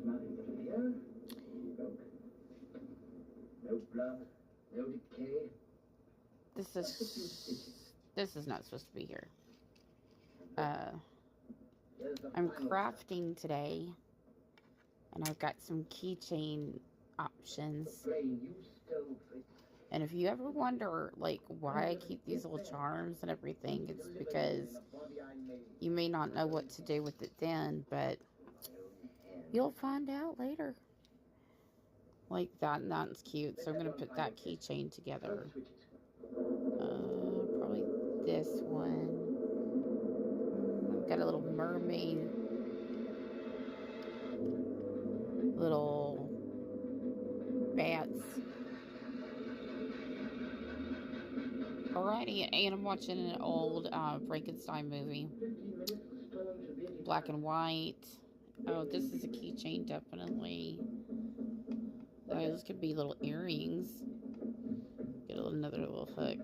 No blood, no decay. This is not supposed to be here. I'm crafting today, and I've got some keychain options. And if you ever wonder, like, why I keep these little charms and everything, it's because you may not know what to do with it then, but you'll find out later. Like that, and that's cute. So I'm going to put that keychain together. Probably this one. I've got a little mermaid, little bats. Alrighty, and I'm watching an old Frankenstein movie. Black and white. Oh, this is a keychain, definitely. Those could be little earrings. Get another little hook.